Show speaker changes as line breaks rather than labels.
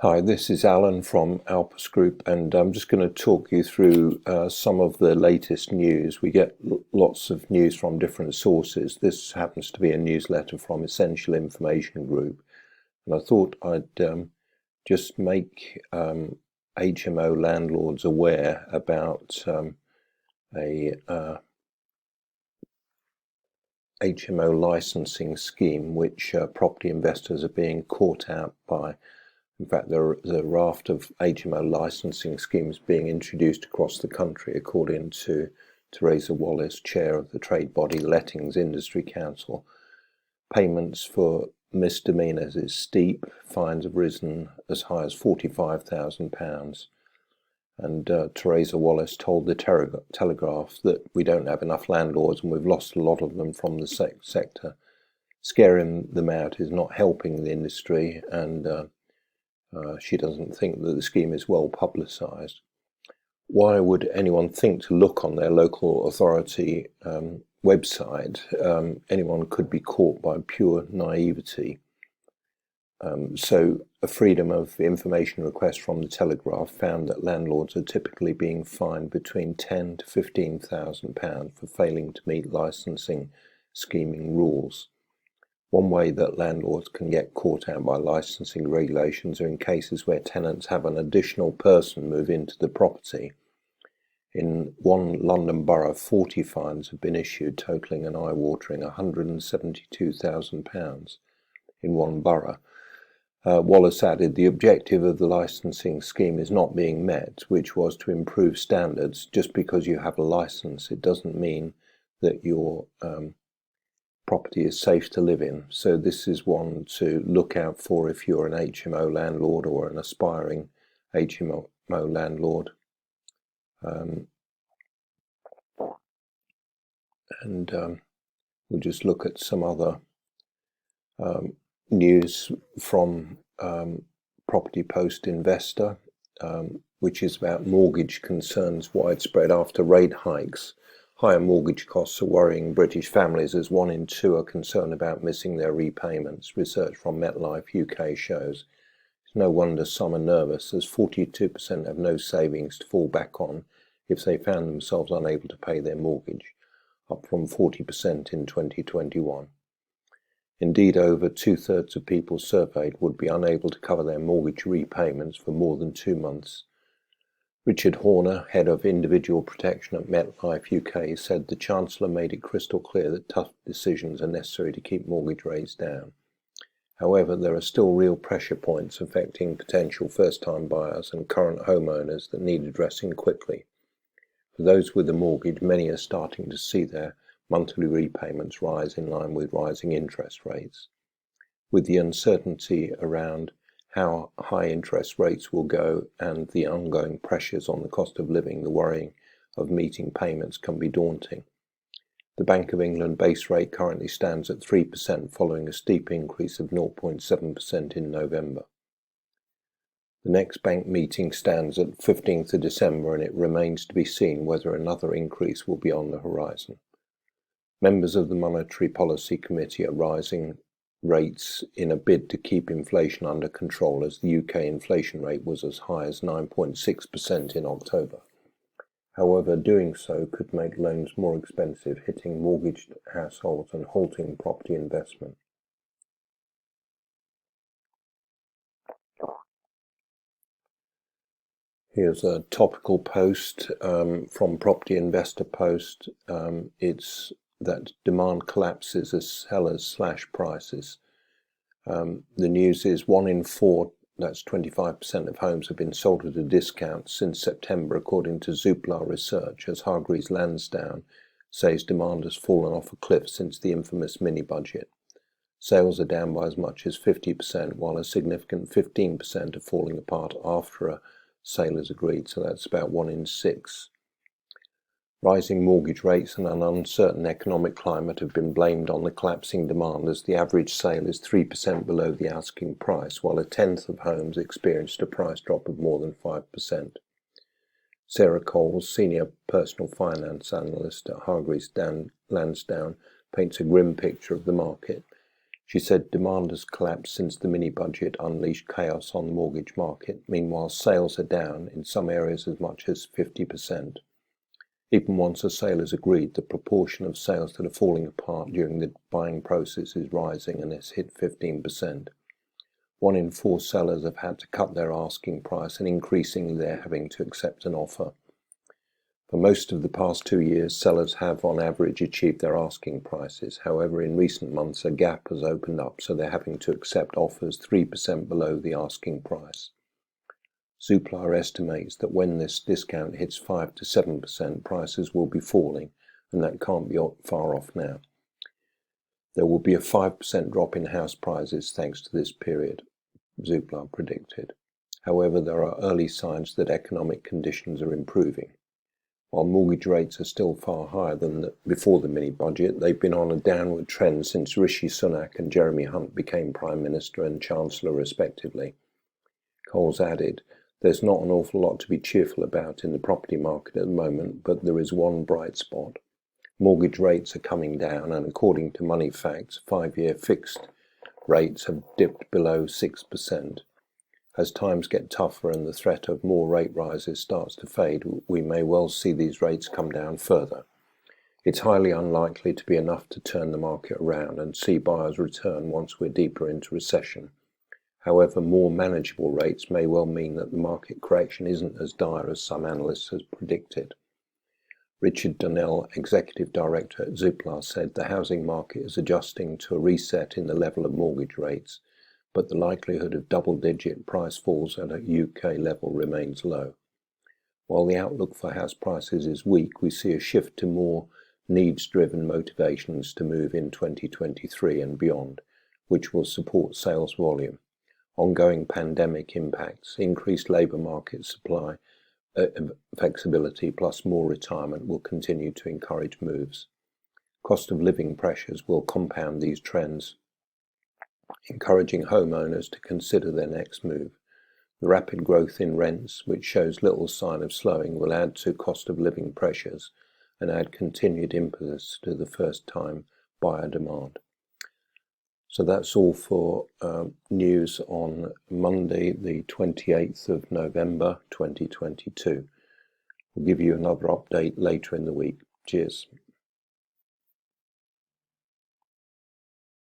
Hi, this is Alan from Alpus Group, and I'm just going to talk you through some of the latest news. We get lots of news from different sources. This happens to be a newsletter from Essential Information Group, and I thought I'd just make HMO landlords aware about a HMO licensing scheme which property investors are being caught out by. In fact, there's a raft of HMO licensing schemes being introduced across the country, according to Teresa Wallace, chair of the trade body Lettings Industry Council. Payments for misdemeanours is steep. Fines have risen as high as £45,000. And Teresa Wallace told the Telegraph that we don't have enough landlords and we've lost a lot of them from the sector. Scaring them out is not helping the industry, and she doesn't think that the scheme is well publicised. Why would anyone think to look on their local authority website? Anyone could be caught by pure naivety. So a freedom of information request from the Telegraph found that landlords are typically being fined between £10,000 to £15,000 for failing to meet licensing scheming rules. One way that landlords can get caught out by licensing regulations are in cases where tenants have an additional person move into the property. In one London borough, 40 fines have been issued, totalling an eye-watering £172,000 in one borough. Wallace added, the objective of the licensing scheme is not being met, which was to improve standards. Just because you have a license, it doesn't mean that your property is safe to live in. So this is one to look out for if you're an HMO landlord or an aspiring HMO landlord. We'll just look at some other news from Property Post Investor, which is about mortgage concerns widespread after rate hikes. Higher mortgage costs are worrying British families as 1 in 2 are concerned about missing their repayments. Research from MetLife UK shows. It's no wonder some are nervous, as 42% have no savings to fall back on if they found themselves unable to pay their mortgage, up from 40% in 2021. Indeed, over 2/3 of people surveyed would be unable to cover their mortgage repayments for more than 2 months. Richard Horner, head of individual protection at MetLife UK, said the Chancellor made it crystal clear that tough decisions are necessary to keep mortgage rates down. However, there are still real pressure points affecting potential first-time buyers and current homeowners that need addressing quickly. For those with a mortgage, many are starting to see their monthly repayments rise in line with rising interest rates. With the uncertainty around how high interest rates will go and the ongoing pressures on the cost of living, the worrying of meeting payments can be daunting. The Bank of England base rate currently stands at 3% following a steep increase of 0.7% in November. The next bank meeting stands at 15th of December, and it remains to be seen whether another increase will be on the horizon. Members of the Monetary Policy Committee are rising rates in a bid to keep inflation under control, as the UK inflation rate was as high as 9.6% in October. However, doing so could make loans more expensive, hitting mortgaged households and halting property investment. Here's a topical post from Property Investor Post. It's that demand collapses as sellers slash prices. The news is 1 in 4, that's 25% of homes, have been sold at a discount since September, according to Zoopla research, as Hargreaves Lansdown says demand has fallen off a cliff since the infamous mini-budget. Sales are down by as much as 50%, while a significant 15% are falling apart after a sale is agreed, so that's about 1 in 6. Rising mortgage rates and an uncertain economic climate have been blamed on the collapsing demand, as the average sale is 3% below the asking price, while 1/10 of homes experienced a price drop of more than 5%. Sarah Coles, senior personal finance analyst at Hargreaves Lansdown, paints a grim picture of the market. She said demand has collapsed since the mini-budget unleashed chaos on the mortgage market. Meanwhile, sales are down, in some areas as much as 50%. Even once a sale is agreed, the proportion of sales that are falling apart during the buying process is rising and has hit 15%. 1 in 4 sellers have had to cut their asking price, and increasingly they're having to accept an offer. For most of the past 2 years, sellers have on average achieved their asking prices. However, in recent months, a gap has opened up, so they're having to accept offers 3% below the asking price. Zoopla estimates that when this discount hits 5 to 7%, prices will be falling, and that can't be far off now. There will be a 5% drop in house prices thanks to this period, Zoopla predicted. However, there are early signs that economic conditions are improving. While mortgage rates are still far higher than before the mini-budget, they've been on a downward trend since Rishi Sunak and Jeremy Hunt became Prime Minister and Chancellor respectively. Coles added, "There's not an awful lot to be cheerful about in the property market at the moment, but there is one bright spot. Mortgage rates are coming down, and according to Money Facts, 5-year fixed rates have dipped below 6%. As times get tougher and the threat of more rate rises starts to fade, we may well see these rates come down further. It's highly unlikely to be enough to turn the market around and see buyers return once we're deeper into recession. However, more manageable rates may well mean that the market correction isn't as dire as some analysts have predicted." Richard Donnell, Executive Director at Zoopla, said the housing market is adjusting to a reset in the level of mortgage rates, but the likelihood of double-digit price falls at a UK level remains low. While the outlook for house prices is weak, we see a shift to more needs-driven motivations to move in 2023 and beyond, which will support sales volume. Ongoing pandemic impacts, increased labour market supply, flexibility plus more retirement will continue to encourage moves. Cost of living pressures will compound these trends, encouraging homeowners to consider their next move. The rapid growth in rents, which shows little sign of slowing, will add to cost of living pressures and add continued impetus to the first-time buyer demand. So that's all for news on Monday, the 28th of November 2022. We'll give you another update later in the week. Cheers.